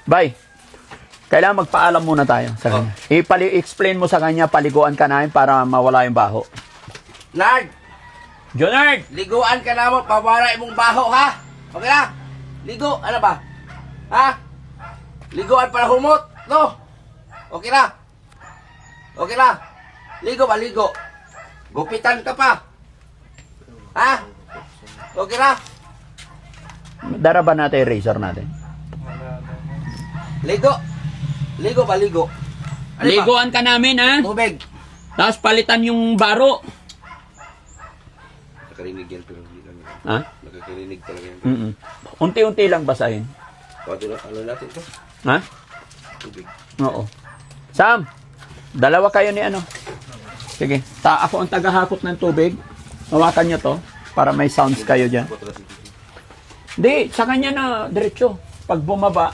Bay, kailangan magpaalam muna tayo sa kanya. I-explain mo sa kanya, paliguan ka namin para mawala yung baho. Nard, Jonard! liguan ka na mo, pawala imong baho, ha? Okay na? Ligo, ano ba? Ha? Liguan para humot, no? Okay na? Okay na? Ligo ba, ligo? Gupitan ka pa? Ha? Okay na? Dara ba natin yung razor natin? Ligo. Ligo ba, ligo? Ano ba? Liguan ka namin, ha? Tubig. Tapos palitan yung baro. Nakarinig yan, pero hindi lang. Ha? Nakakarinig talaga yan. Unti-unti lang basahin. Ano natin ito? Ha? Tubig. Oo. Sam, dalawa kayo ni ano. Sige, ako ang tagahakot ng tubig. Hawakan nyo to para may sounds kayo dyan. Hindi, sa kanya na diretso. Pag bumaba,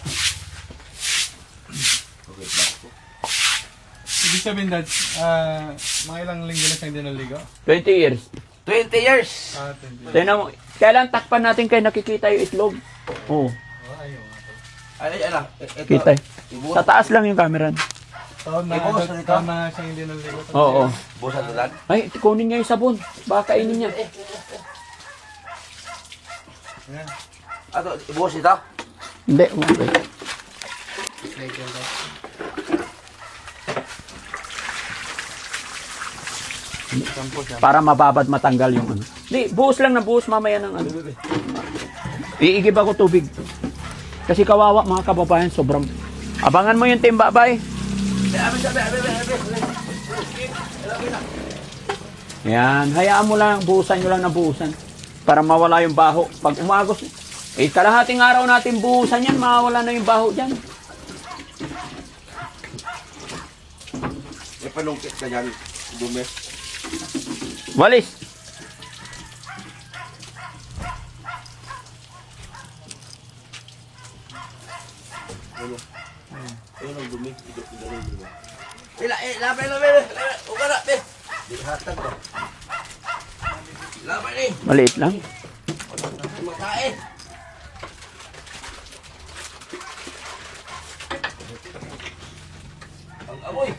Ibig sabihin, Dad, mga ilang linggo na siyang dinaligo? 20 years. 20 years. 20. Tingnan mo, kailan takpan natin kayo nakikita yung itlog? Oo, Ay, ano? Ito. kita. Sa taas lang yung camera. Taon na siyang dinaligo. Oo. Busan ulan. Ay, kunin niya yung sabon. Baka kainin niya. Ato, ibuhos ito. Hindi, okay. Para mababad matanggal yung ano. Hindi, buhos lang na buhos mamaya ng ano. Iigib ako tubig. Kasi kawawa mga kababayan, sobrang. Abangan mo yung timba, bay. Yan, hayaan mo lang, buhusan nyo lang na buhusan. Para mawala yung baho. Pag umagos, kalahating araw natin buhusan yan, mawala na yung baho dyan. May panungkit ka dyan. Dumi. Walis. Ayun ang dumi. Laban. Uka na, be. Di hatag ko. Laban eh. Maliit lang. Makain. Ang amoy.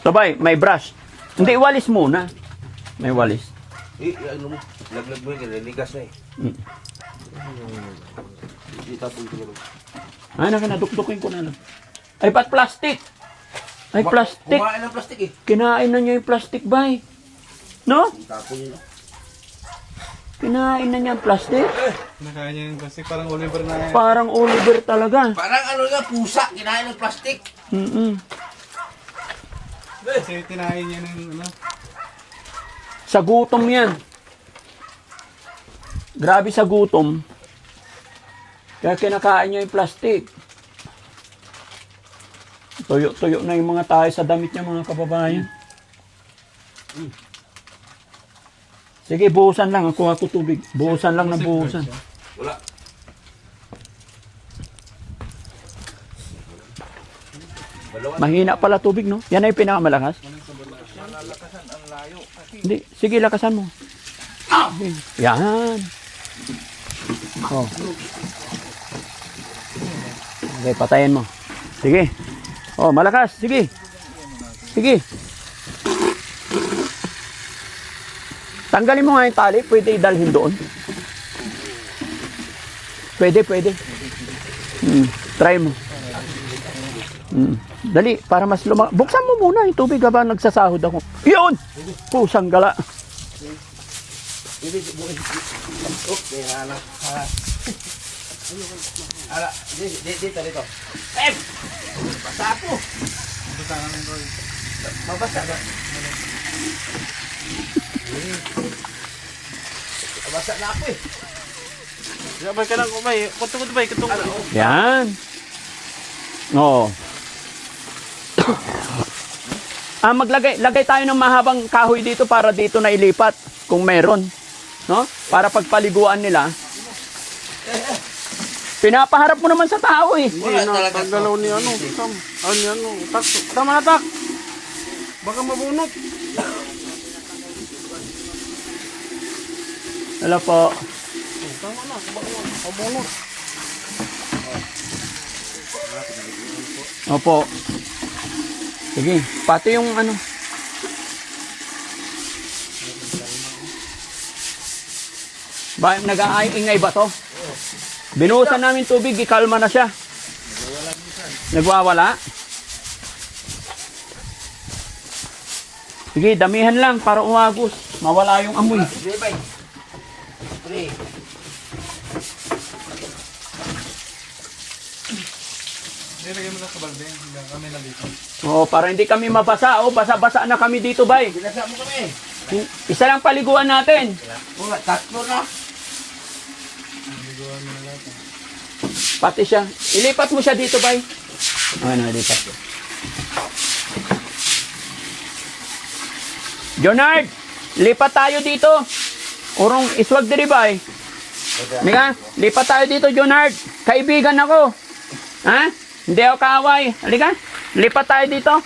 Sabay, may brush. Hindi, walis muna. May walis. Ano mo? Laglag mo yun. Ligas na eh. Hindi tapon ko naman. Ay, nakinadukdukin ko na lang. Ay, ba't plastic? Ay, plastic. Kumain ng plastic eh. Kinain na niya yung plastic, bay. No? Tapon yun. Kinain na niya ang plastic. Nakain niya yung plastic, parang Oliver na yan. Parang Oliver talaga. Parang ano nga, pusa. Kinain ng plastic. Kasi tinahin niya ng ano. Sa gutom yan. Grabe sa gutom. Kaya kinakain niya yung plastic. Tuyo-tuyo na yung mga tayo sa damit niya, mga kababayan. Sige, buhusan lang. Kuha ko tubig. Buhusan lang ng buhusan. Wala. Mahina pala tubig, no? Yan ay pinakamalakas. Hindi. Sige, lakasan mo. Sige. Yan. Oh. Okay, patayin mo. Sige. Oh, malakas. Sige. Sige. Tanggalin mo nga yung tali. Pwede idalhin doon. Pwede. Try mo. Dali, para mas buksan mo muna yung tubig habang nagsasahod ako. Yun! Pusang gala. Ala, dito. Basa ako. Mabasa ba? Mabasa na ako eh. Sabay ka lang, umay. Kutungod ba? Yan. Oo. Lagay tayo ng mahabang kahoy dito para dito na ilipat kung meron. No? Para pagpaliguan nila. Pinapaharap mo naman sa tao eh. Wala talaga. Paggalaw ni ano. Tak. Tama na, tak. Baka mabunot. Wala po. Tama na, baka mabunot. Opo. Sige, pati yung ano. Ba, nag-aingay ba to? Binuhusan namin tubig, ikalma na siya. Nagwawala? Sige, damihan lang para umagos. Mawala yung amoy. Sige, bay. Pre. Nilagay mo lang sa balde. Hanggang kami na dito. Oo, para hindi kami mabasa. Oh, basa-basa na kami dito, bay. Binasa mo kami. Isa lang paliguan natin. Wala, tatlo na. Naliguan mo na lahat. Pati siya. Ilipat mo siya dito, bay. Ano, ilipat ko. Jonard, lipat tayo dito. Urong iswag diri, bay. Mika, lipat tayo dito, Jonard. Kaibigan ako. Ha? Hindi ako kaaway. Halika. Lipat tayo dito.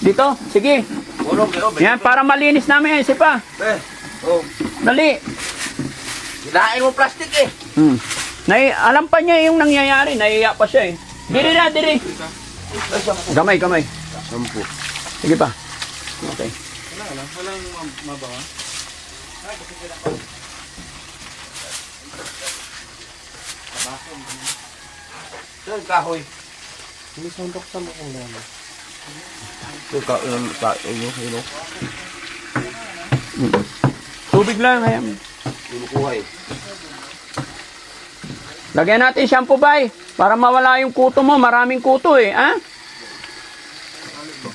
Dito. Sige. Ulong, pero. Yan, para malinis namin. Isa pa. Oh. Dali. Kinain mo plastic eh. Alam pa niya yung nangyayari. Naiiyak pa siya eh. Diri na, diri. Gamay, gamay. 10. Sige pa. Okay. Walang mabawa. Saan kahoy? Hindi sundok sa mukong dami. Ino. Tubig lang. Ayan. Kinukuhay. Lagyan natin shampoo, bay. Para mawala yung kuto mo. Maraming kuto eh. Ha?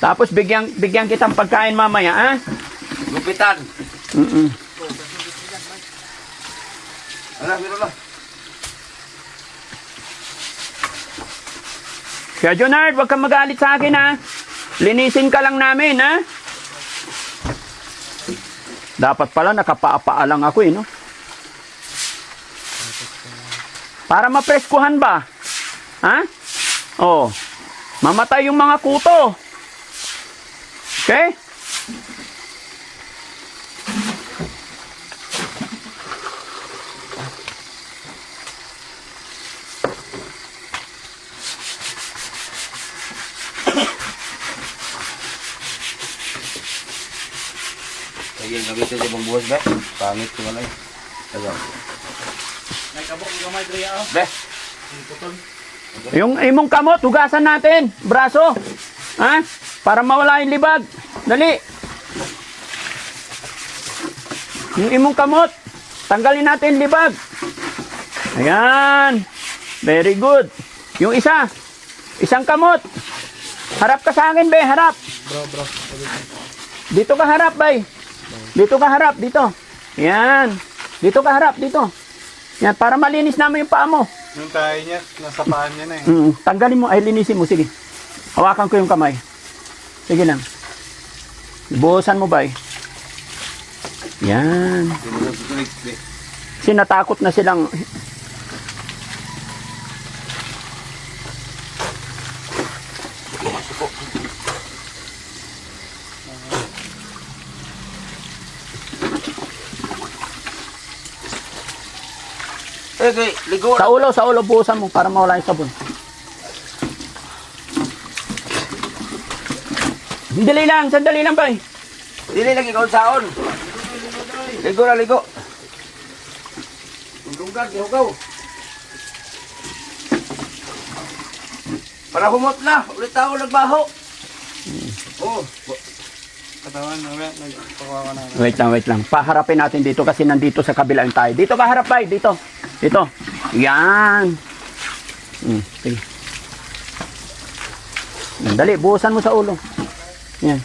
Tapos bigyan kitang pagkain mamaya. Ha? Lupitan. Mm-mm. Ala, meron na. Kaya Jonard, wag kang magalit sa akin ha. Linisin ka lang namin ha. Dapat pala nakapaa lang ako eh, no? Para mapreskuhan ba? Ha? Oh. Mamatay yung mga kuto. Okay? Ayan, gamitin sa ibang buwas, be. Pangit ko nga lang. Ayan. May kabok ng gamay, Drea. Oh. Be. Yung imong kamot, hugasan natin. Braso. Ha? Para mawala yung libag. Dali. Yung imong kamot. Tanggalin natin libag. Ayan. Very good. Yung isa. Isang kamot. Harap ka sa akin, be. Harap. Bro. Dito ka harap, bay. Dito ka harap, dito. Yan. Dito ka harap, dito. Yan, para malinis namin yung paa mo. Yung tayo niya, nasa paan niya na eh. Tanggalin mo, ay linisin mo, sige. Hawakan ko yung kamay. Sige lang. Buhusan mo, bay. Yan. Kasi natakot na silang... Okay, ligo. Sa ulo, buhusan mo para mawala yung sabon. Sandali lang, bay. Dili lagi kaon saon. Ligo na, ligo. Tunggan, hihugaw. Para humot na. Ulit tao nagbaho. Oh. Katawan, nagpakuha ka na. Wait lang. Paharapin natin dito kasi nandito sa kabila yung tayo. Dito ka harap, bay. Dito. Yan. Sige. Dali, buhusan mo sa ulo. Yan.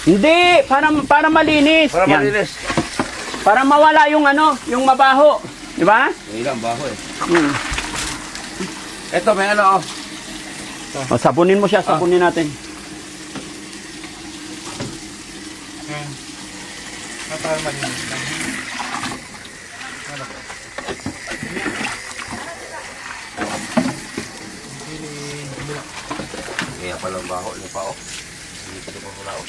Hindi, para malinis. Para Yan. malinis. Para mawala yung yung mabaho. Di ba? May ilang baho eh. Hmm. Ito, may ano oh. O, sabunin mo siya, sabunin natin. Yan. Para malinis lang. Kaya palang baho ni pa oh. Hindi ko pa wala oh.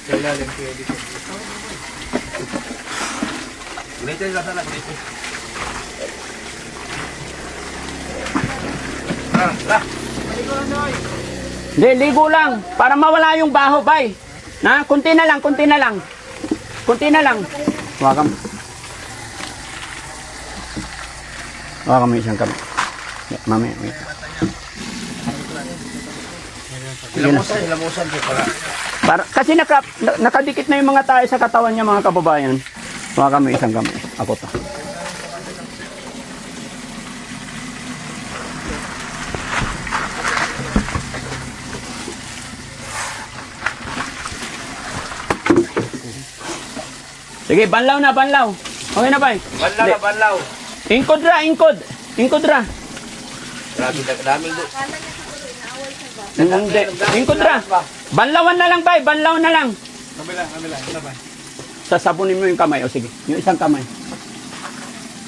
Sa ilalim pwede ko. Ganito yung lasa na ganito. Ah. Hindi, ligo lang. Para mawala yung baho, bay. Na, kunti na lang, kunti na lang. Kunti na lang. Hawakan mo. Hawakan mo isang kami. Mami, wait. Hilamusan ko para. Kasi nakadikit na yung mga tayo sa katawan niya, mga kababayan. Hawakan mo isang kami. Ako to. Sige, banlaw na, banlaw. Okay na, bay? Banlaw na banlaw. Ingkod ra, ingkod. Ingkod ra. Grabe na daming do. Hindi. Ingkod ra. Banlawan na lang, bay. Banlaw na lang. Kabila. Sabay. Sasabunin mo yung kamay. O sige, yung isang kamay.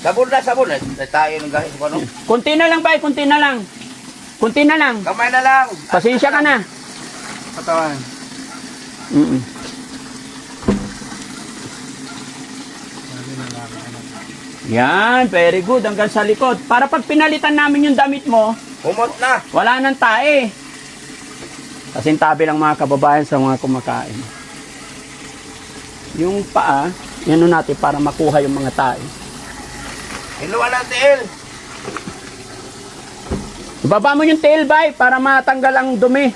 Sabon na. Tayo ng gahit ko ano. Kunti na lang, bay. Kunti na lang. Kunti na lang. Kamay na lang. Pasensya ka na. Katawan. Yan, very good. Hanggang sa likod. Para pag pinalitan namin yung damit mo, Humot na. wala nang tae. Kasing tabi lang mga kababayan sa mga kumakain. Yung paa, yan natin para makuha yung mga tae. Hiluan ang tiil. Ibaba mo yung tail bay para matanggal ang dumi.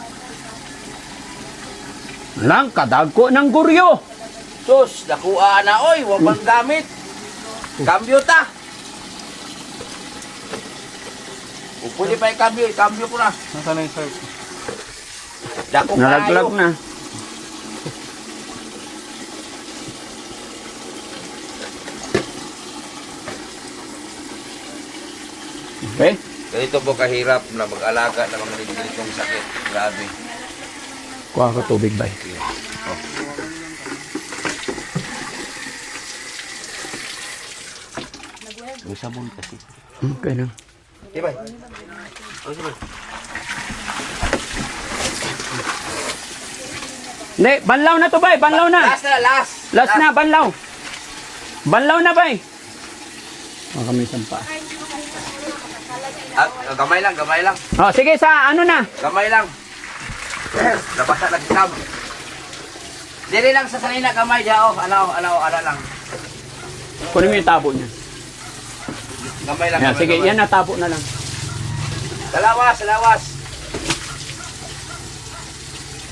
Lang, kadagko ng guryo. Sus, nakuha na oy. Huwag bang gamit. Cambio ta. O, pwede pa i-cambio. I-cambio ko na. Nasaan na yung shirt? Dako Nalaglag kayo. na. Okay? Ganito po kahirap na mag-alaga ng mga ganitong sakit. Grabe. Kuha ko tubig bay. May sabon kasi. Okay lang. Diba? Diba? Hindi, banlaw na to bay. Banlaw na. Last. Last na, banlaw. Banlaw na bay. Makamisan pa. Gamay lang. Oh, sige sa ano na. Gamay lang. Labasa lang isam. Dili lang sa sanina gamay dia oh. Ano lang. Kunin mo yung tabo niya. Gamay lang. Yan, sige, yan natabo na lang. Salawas.